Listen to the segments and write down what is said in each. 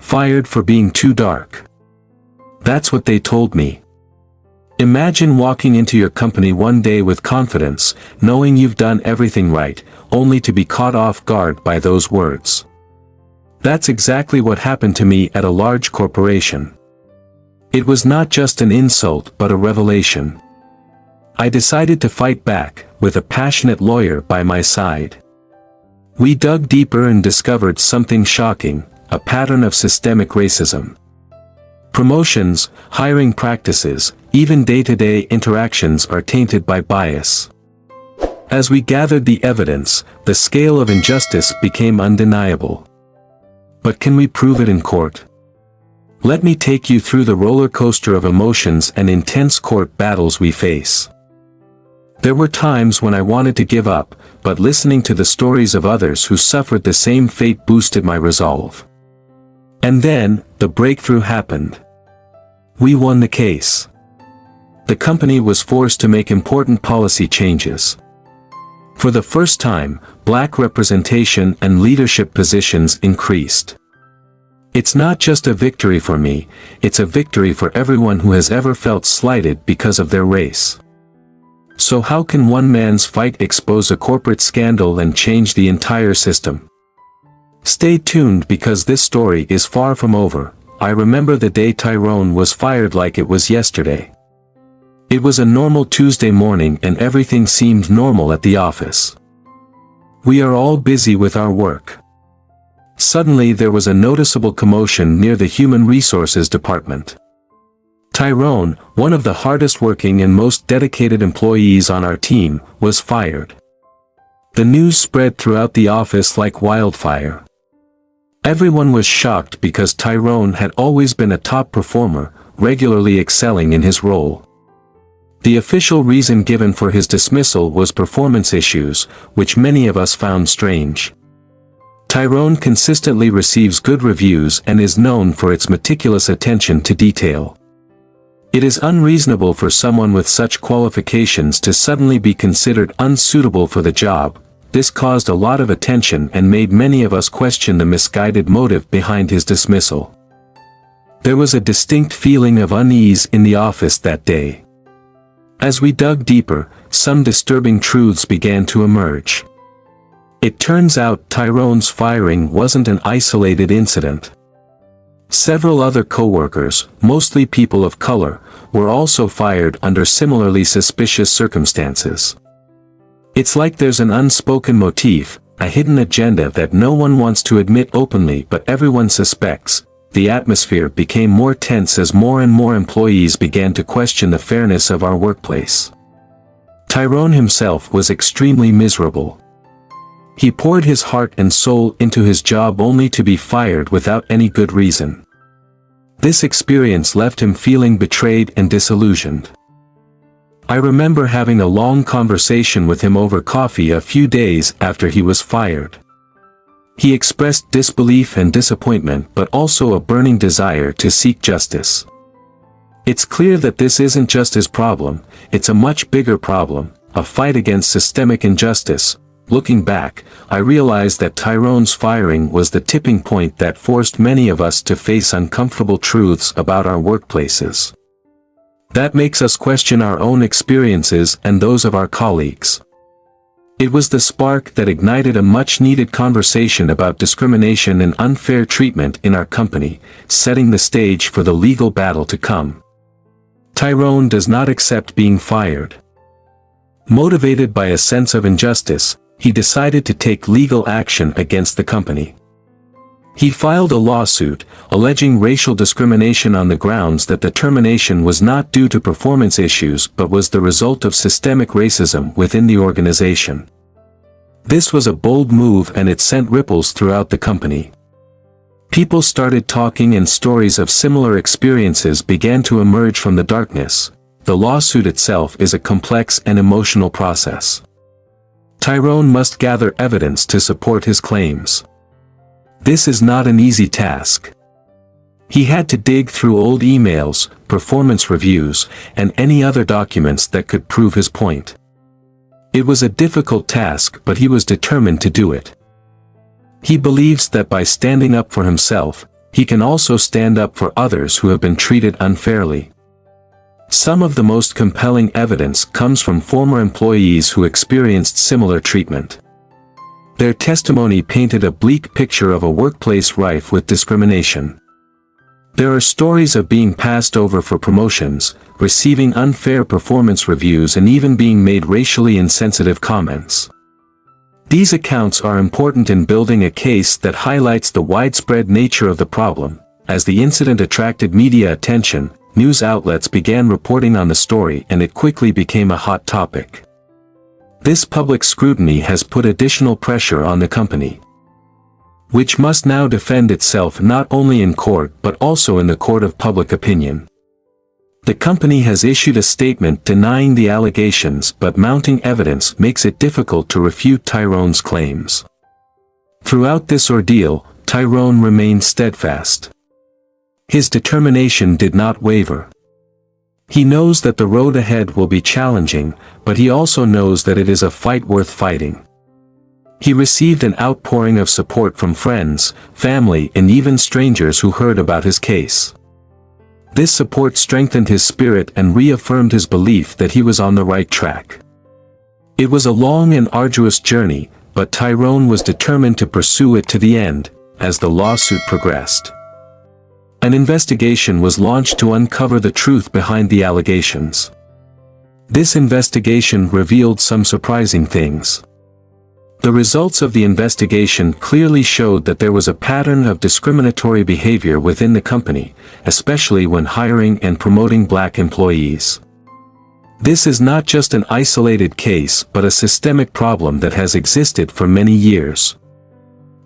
Fired for being too dark. That's what they told me. Imagine walking into your company one day with confidence, knowing you've done everything right, only to be caught off guard by those words. That's exactly what happened to me at a large corporation. It was not just an insult but a revelation. I decided to fight back, with a passionate lawyer by my side. We dug deeper and discovered something shocking, a pattern of systemic racism. Promotions, hiring practices, even day-to-day interactions are tainted by bias. As we gathered the evidence, the scale of injustice became undeniable. But can we prove it in court? Let me take you through the roller coaster of emotions and intense court battles we face. There were times when I wanted to give up, but listening to the stories of others who suffered the same fate boosted my resolve. And then, the breakthrough happened. We won the case. The company was forced to make important policy changes. For the first time, black representation and leadership positions increased. It's not just a victory for me, it's a victory for everyone who has ever felt slighted because of their race. So how can one man's fight expose a corporate scandal and change the entire system? Stay tuned because this story is far from over. I remember the day Tyrone was fired like it was yesterday. It was a normal Tuesday morning and everything seemed normal at the office. We are all busy with our work. Suddenly there was a noticeable commotion near the Human Resources Department. Tyrone, one of the hardest working and most dedicated employees on our team, was fired. The news spread throughout the office like wildfire. Everyone was shocked because Tyrone had always been a top performer, regularly excelling in his role. The official reason given for his dismissal was performance issues, which many of us found strange. Tyrone consistently receives good reviews and is known for its meticulous attention to detail. It is unreasonable for someone with such qualifications to suddenly be considered unsuitable for the job. This caused a lot of attention and made many of us question the misguided motive behind his dismissal. There was a distinct feeling of unease in the office that day. As we dug deeper, some disturbing truths began to emerge. It turns out Tyrone's firing wasn't an isolated incident. Several other co-workers, mostly people of color, were also fired under similarly suspicious circumstances. It's like there's an unspoken motif, a hidden agenda that no one wants to admit openly but everyone suspects. The atmosphere became more tense as more and more employees began to question the fairness of our workplace. Tyrone himself was extremely miserable. He poured his heart and soul into his job only to be fired without any good reason. This experience left him feeling betrayed and disillusioned. I remember having a long conversation with him over coffee a few days after he was fired. He expressed disbelief and disappointment but also a burning desire to seek justice. It's clear that this isn't just his problem, it's a much bigger problem, a fight against systemic injustice. Looking back, I realized that Tyrone's firing was the tipping point that forced many of us to face uncomfortable truths about our workplaces. That makes us question our own experiences and those of our colleagues. It was the spark that ignited a much-needed conversation about discrimination and unfair treatment in our company, setting the stage for the legal battle to come. Tyrone does not accept being fired. Motivated by a sense of injustice, he decided to take legal action against the company. He filed a lawsuit, alleging racial discrimination on the grounds that the termination was not due to performance issues but was the result of systemic racism within the organization. This was a bold move and it sent ripples throughout the company. People started talking and stories of similar experiences began to emerge from the darkness. The lawsuit itself is a complex and emotional process. Tyrone must gather evidence to support his claims. This is not an easy task. He had to dig through old emails, performance reviews, and any other documents that could prove his point. It was a difficult task, but he was determined to do it. He believes that by standing up for himself, he can also stand up for others who have been treated unfairly. Some of the most compelling evidence comes from former employees who experienced similar treatment. Their testimony painted a bleak picture of a workplace rife with discrimination. There are stories of being passed over for promotions, receiving unfair performance reviews, and even being made racially insensitive comments. These accounts are important in building a case that highlights the widespread nature of the problem. As the incident attracted media attention, news outlets began reporting on the story and it quickly became a hot topic. This public scrutiny has put additional pressure on the company, which must now defend itself not only in court but also in the court of public opinion. The company has issued a statement denying the allegations, but mounting evidence makes it difficult to refute Tyrone's claims. Throughout this ordeal, Tyrone remained steadfast. His determination did not waver. He knows that the road ahead will be challenging, but he also knows that it is a fight worth fighting. He received an outpouring of support from friends, family, and even strangers who heard about his case. This support strengthened his spirit and reaffirmed his belief that he was on the right track. It was a long and arduous journey, but Tyrone was determined to pursue it to the end, as the lawsuit progressed. An investigation was launched to uncover the truth behind the allegations. This investigation revealed some surprising things. The results of the investigation clearly showed that there was a pattern of discriminatory behavior within the company, especially when hiring and promoting black employees. This is not just an isolated case but a systemic problem that has existed for many years.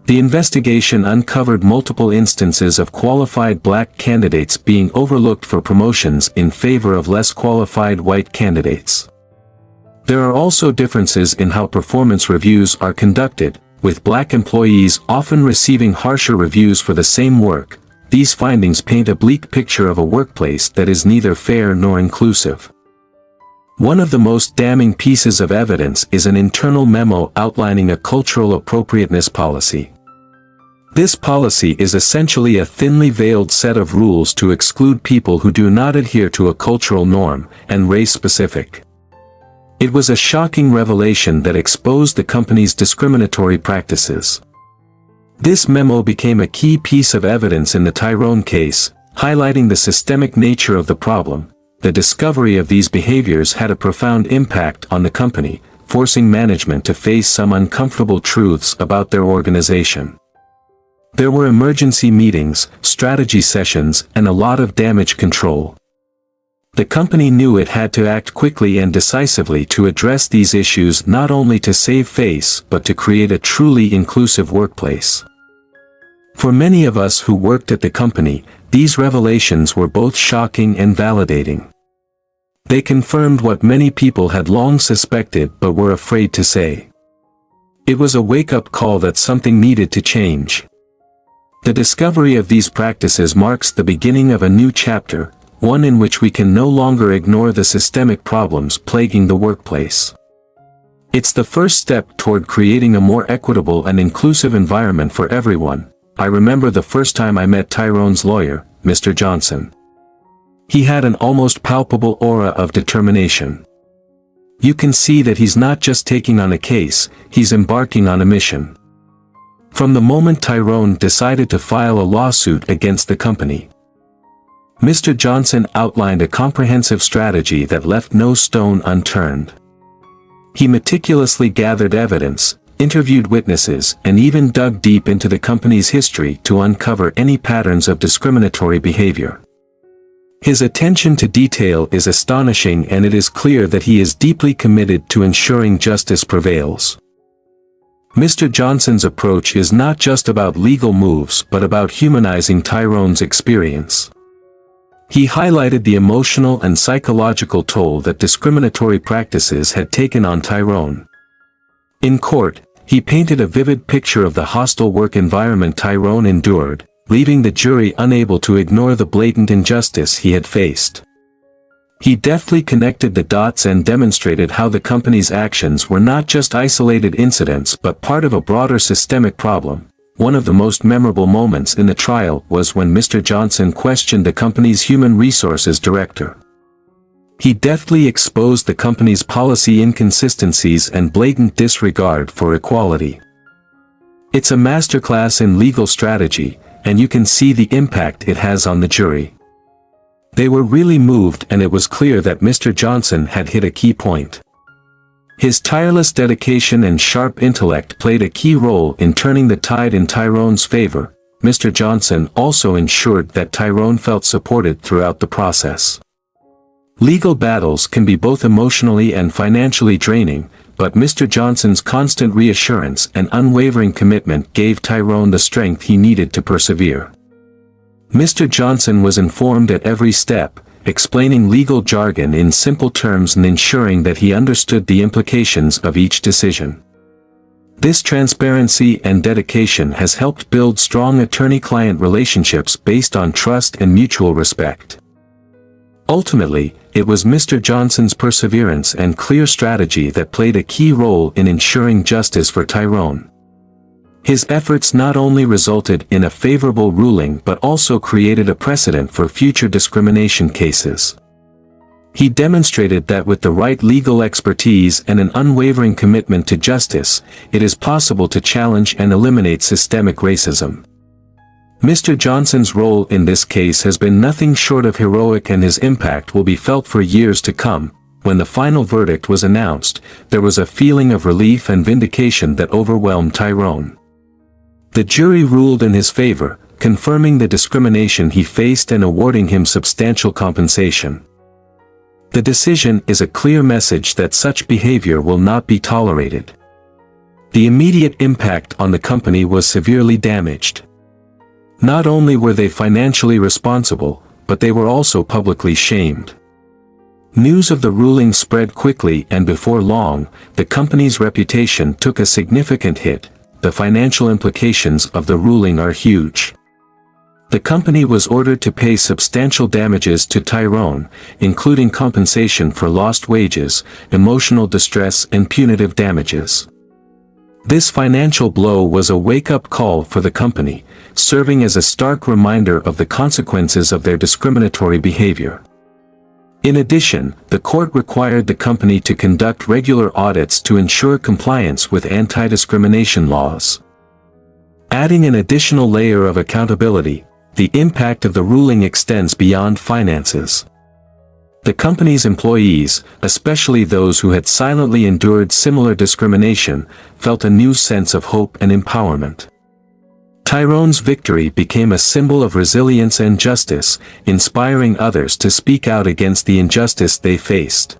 The investigation uncovered multiple instances of qualified black candidates being overlooked for promotions in favor of less qualified white candidates. There are also differences in how performance reviews are conducted, with black employees often receiving harsher reviews for the same work. These findings paint a bleak picture of a workplace that is neither fair nor inclusive. One of the most damning pieces of evidence is an internal memo outlining a cultural appropriateness policy. This policy is essentially a thinly veiled set of rules to exclude people who do not adhere to a cultural norm, and race-specific. It was a shocking revelation that exposed the company's discriminatory practices. This memo became a key piece of evidence in the Tyrone case, highlighting the systemic nature of the problem. The discovery of these behaviors had a profound impact on the company, forcing management to face some uncomfortable truths about their organization. There were emergency meetings, strategy sessions, and a lot of damage control. The company knew it had to act quickly and decisively to address these issues, not only to save face but to create a truly inclusive workplace. For many of us who worked at the company, these revelations were both shocking and validating. They confirmed what many people had long suspected but were afraid to say. It was a wake-up call that something needed to change. The discovery of these practices marks the beginning of a new chapter, one in which we can no longer ignore the systemic problems plaguing the workplace. It's the first step toward creating a more equitable and inclusive environment for everyone. I remember the first time I met Tyrone's lawyer, Mr. Johnson. He had an almost palpable aura of determination. You can see that he's not just taking on a case, he's embarking on a mission. From the moment Tyrone decided to file a lawsuit against the company, Mr. Johnson outlined a comprehensive strategy that left no stone unturned. He meticulously gathered evidence, interviewed witnesses, and even dug deep into the company's history to uncover any patterns of discriminatory behavior. His attention to detail is astonishing, and it is clear that he is deeply committed to ensuring justice prevails. Mr. Johnson's approach is not just about legal moves but about humanizing Tyrone's experience. He highlighted the emotional and psychological toll that discriminatory practices had taken on Tyrone. In court, he painted a vivid picture of the hostile work environment Tyrone endured, leaving the jury unable to ignore the blatant injustice he had faced. He deftly connected the dots and demonstrated how the company's actions were not just isolated incidents but part of a broader systemic problem, one of the most memorable moments in the trial was when Mr. Johnson questioned the company's human resources director. He deftly exposed the company's policy inconsistencies and blatant disregard for equality. It's a masterclass in legal strategy, and you can see the impact it has on the jury. They were really moved, and it was clear that Mr. Johnson had hit a key point. His tireless dedication and sharp intellect played a key role in turning the tide in Tyrone's favor. Mr. Johnson also ensured that Tyrone felt supported throughout the process. Legal battles can be both emotionally and financially draining, but Mr. Johnson's constant reassurance and unwavering commitment gave Tyrone the strength he needed to persevere. Mr. Johnson was informed at every step, explaining legal jargon in simple terms and ensuring that he understood the implications of each decision. This transparency and dedication has helped build strong attorney-client relationships based on trust and mutual respect. Ultimately, it was Mr. Johnson's perseverance and clear strategy that played a key role in ensuring justice for Tyrone. His efforts not only resulted in a favorable ruling but also created a precedent for future discrimination cases. He demonstrated that with the right legal expertise and an unwavering commitment to justice, it is possible to challenge and eliminate systemic racism. Mr. Johnson's role in this case has been nothing short of heroic, and his impact will be felt for years to come. When the final verdict was announced, there was a feeling of relief and vindication that overwhelmed Tyrone. The jury ruled in his favor, confirming the discrimination he faced and awarding him substantial compensation. The decision is a clear message that such behavior will not be tolerated. The immediate impact on the company was severely damaged. Not only were they financially responsible, but they were also publicly shamed. News of the ruling spread quickly, and before long, the company's reputation took a significant hit. The financial implications of the ruling are huge. The company was ordered to pay substantial damages to Tyrone, including compensation for lost wages, emotional distress, and punitive damages. This financial blow was a wake-up call for the company, serving as a stark reminder of the consequences of their discriminatory behavior. In addition, the court required the company to conduct regular audits to ensure compliance with anti-discrimination laws. Adding an additional layer of accountability, the impact of the ruling extends beyond finances. The company's employees, especially those who had silently endured similar discrimination, felt a new sense of hope and empowerment. Tyrone's victory became a symbol of resilience and justice, inspiring others to speak out against the injustice they faced.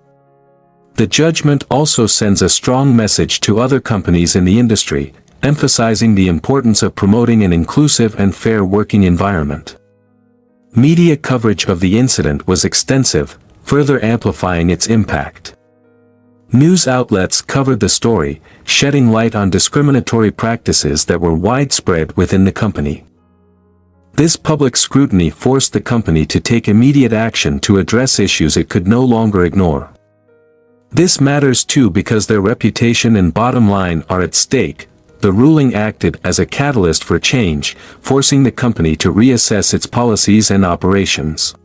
The judgment also sends a strong message to other companies in the industry, emphasizing the importance of promoting an inclusive and fair working environment. Media coverage of the incident was extensive, further amplifying its impact. News outlets covered the story, shedding light on discriminatory practices that were widespread within the company. This public scrutiny forced the company to take immediate action to address issues it could no longer ignore. This matters too because their reputation and bottom line are at stake. The ruling acted as a catalyst for change, forcing the company to reassess its policies and operations.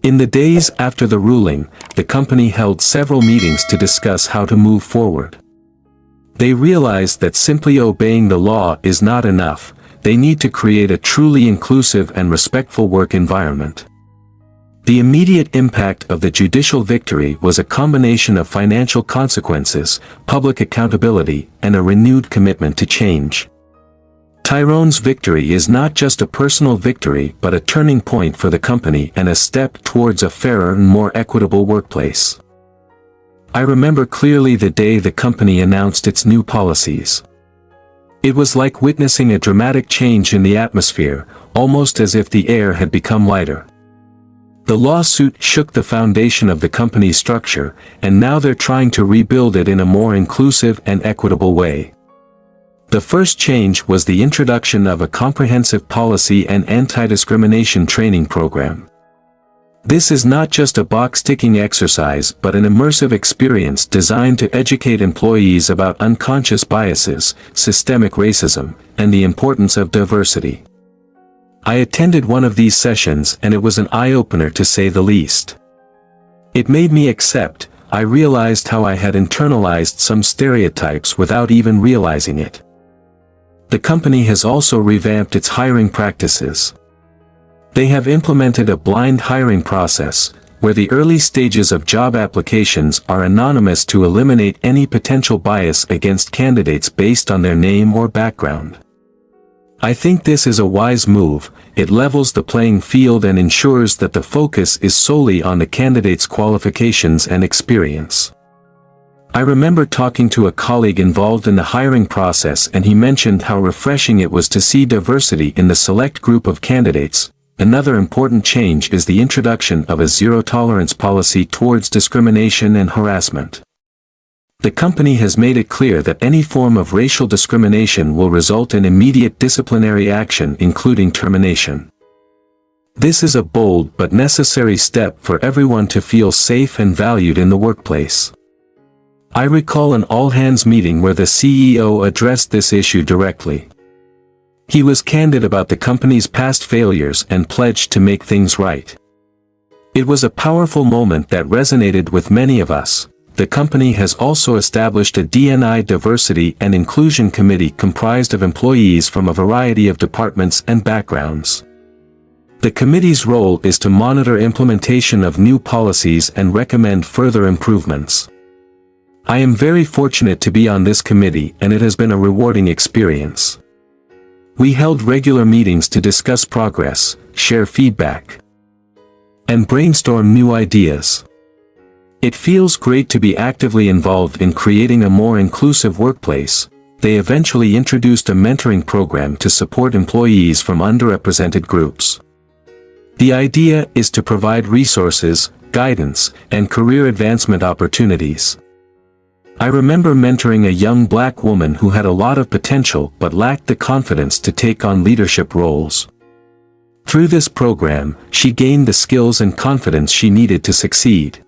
In the days after the ruling, the company held several meetings to discuss how to move forward. They realized that simply obeying the law is not enough. They need to create a truly inclusive and respectful work environment. The immediate impact of the judicial victory was a combination of financial consequences, public accountability, and a renewed commitment to change. Tyrone's victory is not just a personal victory but a turning point for the company and a step towards a fairer and more equitable workplace. I remember clearly the day the company announced its new policies. It was like witnessing a dramatic change in the atmosphere, almost as if the air had become lighter. The lawsuit shook the foundation of the company's structure, and now they're trying to rebuild it in a more inclusive and equitable way. The first change was the introduction of a comprehensive policy and anti-discrimination training program. This is not just a box-ticking exercise but an immersive experience designed to educate employees about unconscious biases, systemic racism, and the importance of diversity. I attended one of these sessions and it was an eye-opener to say the least. It made me accept. I realized how I had internalized some stereotypes without even realizing it. The company has also revamped its hiring practices. They have implemented a blind hiring process, where the early stages of job applications are anonymous to eliminate any potential bias against candidates based on their name or background. I think this is a wise move. It levels the playing field and ensures that the focus is solely on the candidate's qualifications and experience. I remember talking to a colleague involved in the hiring process and he mentioned how refreshing it was to see diversity in the select group of candidates. Another important change is the introduction of a zero-tolerance policy towards discrimination and harassment. The company has made it clear that any form of racial discrimination will result in immediate disciplinary action, including termination. This is a bold but necessary step for everyone to feel safe and valued in the workplace. I recall an all-hands meeting where the CEO addressed this issue directly. He was candid about the company's past failures and pledged to make things right. It was a powerful moment that resonated with many of us. The company has also established a D&I Diversity and Inclusion Committee comprised of employees from a variety of departments and backgrounds. The committee's role is to monitor implementation of new policies and recommend further improvements. I am very fortunate to be on this committee and it has been a rewarding experience. We held regular meetings to discuss progress, share feedback, and brainstorm new ideas. It feels great to be actively involved in creating a more inclusive workplace. They eventually introduced a mentoring program to support employees from underrepresented groups. The idea is to provide resources, guidance, and career advancement opportunities. I remember mentoring a young black woman who had a lot of potential but lacked the confidence to take on leadership roles. Through this program, she gained the skills and confidence she needed to succeed.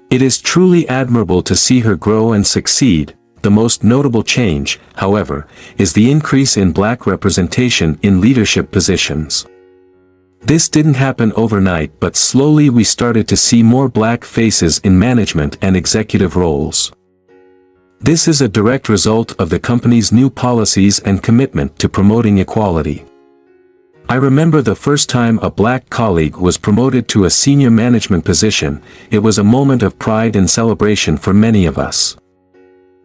It is truly admirable to see her grow and succeed. The most notable change, however, is the increase in black representation in leadership positions. This didn't happen overnight, but slowly we started to see more black faces in management and executive roles. This is a direct result of the company's new policies and commitment to promoting equality. I remember the first time a black colleague was promoted to a senior management position. It was a moment of pride and celebration for many of us.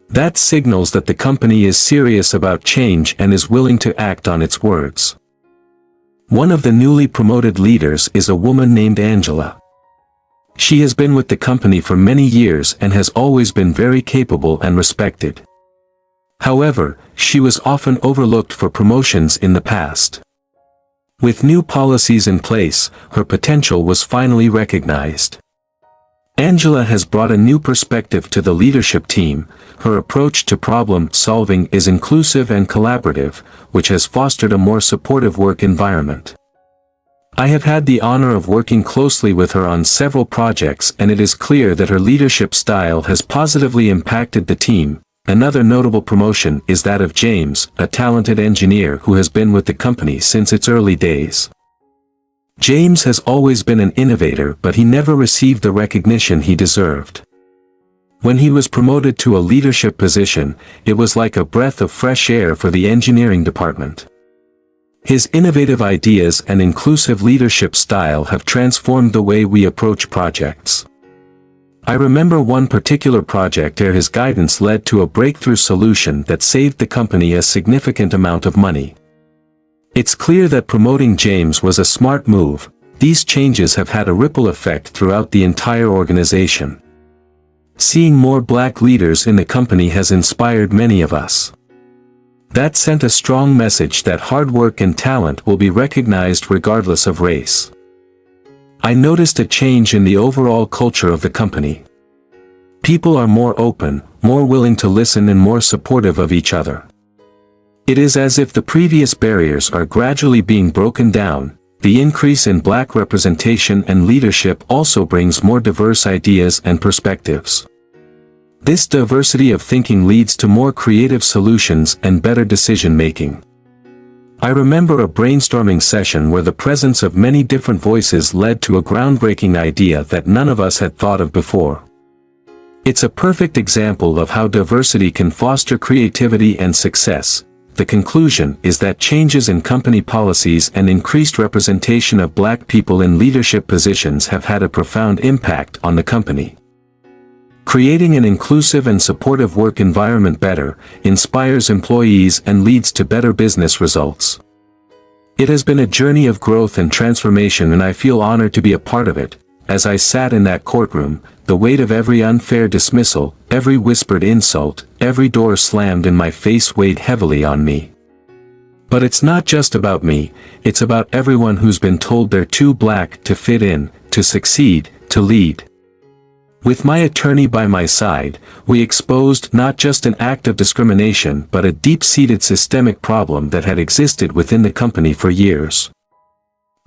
That signals that the company is serious about change and is willing to act on its words. One of the newly promoted leaders is a woman named Angela. She has been with the company for many years and has always been very capable and respected. However, she was often overlooked for promotions in the past. With new policies in place, her potential was finally recognized. Angela has brought a new perspective to the leadership team. Her approach to problem solving is inclusive and collaborative, which has fostered a more supportive work environment. I have had the honor of working closely with her on several projects and it is clear that her leadership style has positively impacted the team. Another notable promotion is that of James, a talented engineer who has been with the company since its early days. James has always been an innovator, but he never received the recognition he deserved. When he was promoted to a leadership position, it was like a breath of fresh air for the engineering department. His innovative ideas and inclusive leadership style have transformed the way we approach projects. I remember one particular project where his guidance led to a breakthrough solution that saved the company a significant amount of money. It's clear that promoting James was a smart move. These changes have had a ripple effect throughout the entire organization. Seeing more black leaders in the company has inspired many of us. That sent a strong message that hard work and talent will be recognized regardless of race. I noticed a change in the overall culture of the company. People are more open, more willing to listen and more supportive of each other. It is as if the previous barriers are gradually being broken down. the increase in black representation and leadership also brings more diverse ideas and perspectives. This diversity of thinking leads to more creative solutions and better decision-making. I remember a brainstorming session where the presence of many different voices led to a groundbreaking idea that none of us had thought of before. It's a perfect example of how diversity can foster creativity and success. The conclusion is that changes in company policies and increased representation of black people in leadership positions have had a profound impact on the company. Creating an inclusive and supportive work environment better inspires employees and leads to better business results. It has been a journey of growth and transformation, and I feel honored to be a part of it. As I sat in that courtroom, the weight of every unfair dismissal, every whispered insult, every door slammed in my face weighed heavily on me. But it's not just about me, it's about everyone who's been told they're too black to fit in, to succeed, to lead. With my attorney by my side, we exposed not just an act of discrimination but a deep-seated systemic problem that had existed within the company for years.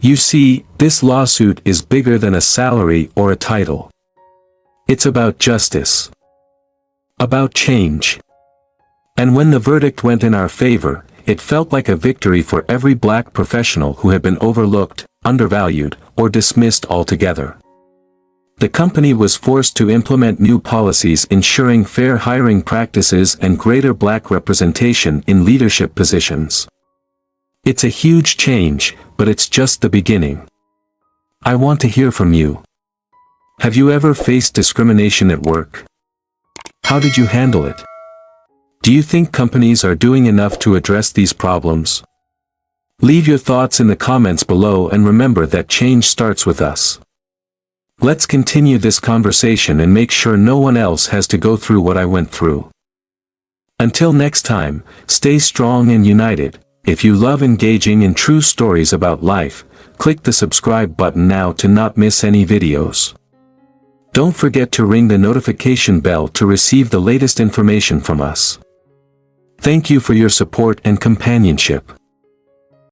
You see, this lawsuit is bigger than a salary or a title. It's about justice. About change. And when the verdict went in our favor, it felt like a victory for every black professional who had been overlooked, undervalued, or dismissed altogether. The company was forced to implement new policies ensuring fair hiring practices and greater black representation in leadership positions. It's a huge change, but it's just the beginning. I want to hear from you. Have you ever faced discrimination at work? How did you handle it? Do you think companies are doing enough to address these problems? Leave your thoughts in the comments below, and remember that change starts with us. Let's continue this conversation and make sure no one else has to go through what I went through. Until next time, stay strong and united. If you love engaging in true stories about life, click the subscribe button now to not miss any videos. Don't forget to ring the notification bell to receive the latest information from us. Thank you for your support and companionship.